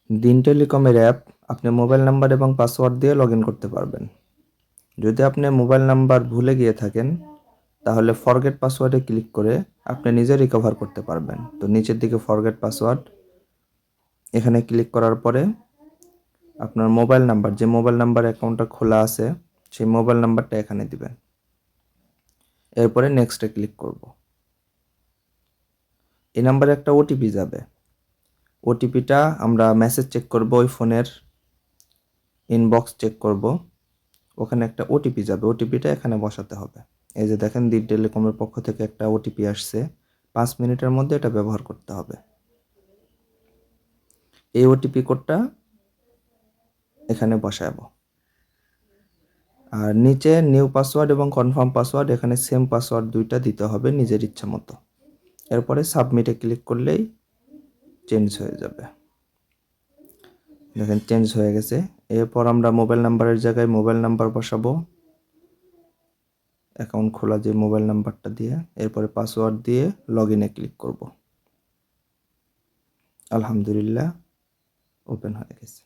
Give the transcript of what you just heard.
দিন টেলিকমের অ্যাপ আপনি mobile number এবং পাসওয়ার্ড দিয়ে লগ ইন করতে পারবেন। যদি আপনি মোবাইল নাম্বার ভুলে গিয়ে থাকেন তাহলে ফরগেট পাসওয়ার্ডে ক্লিক করে আপনি নিজে রিকভার করতে পারবেন। তো নিচের দিকে ফরগেট পাসওয়ার্ড এখানে ক্লিক করার পরে আপনার মোবাইল নাম্বার, যে মোবাইল নাম্বার অ্যাকাউন্টটা খোলা আছে সেই মোবাইল নাম্বারটা এখানে দিবেন। এরপরে নেক্সটে ক্লিক করব। এই নাম্বারে একটা ওটিপি যাবে। ওটিপিটা আমরা মেসেজ চেক করব, ওই ফোনের ইনবক্স চেক করব, ওখানে একটা ওটিপি যাবে, ওটিপিটা এখানে বসাতে হবে। এই যে দেখেন দিন টেলিকমের পক্ষ থেকে একটা ওটিপি আসছে, 5 মিনিটের মধ্যে এটা ব্যবহার করতে হবে। এই ওটিপি কোডটা এখানে বসাবো। আর নিচে নিউ পাসওয়ার্ড এবং কনফার্ম পাসওয়ার্ড, এখানে সেম পাসওয়ার্ড দুইটা দিতে হবে নিজের ইচ্ছা মতো। এরপরে সাবমিটে ক্লিক করলেই চেঞ্জ হয়ে যাবে। দেখেন চেঞ্জ হয়ে গেছে। এরপর আমরা মোবাইল নাম্বারের জায়গায় মোবাইল নাম্বার বসাবো, অ্যাকাউন্ট খোলা যে মোবাইল নাম্বারটা দিয়ে। এরপরে পাসওয়ার্ড দিয়ে লগ ইনে ক্লিক করব। আলহামদুলিল্লাহ, ওপেন হয়ে গেছে।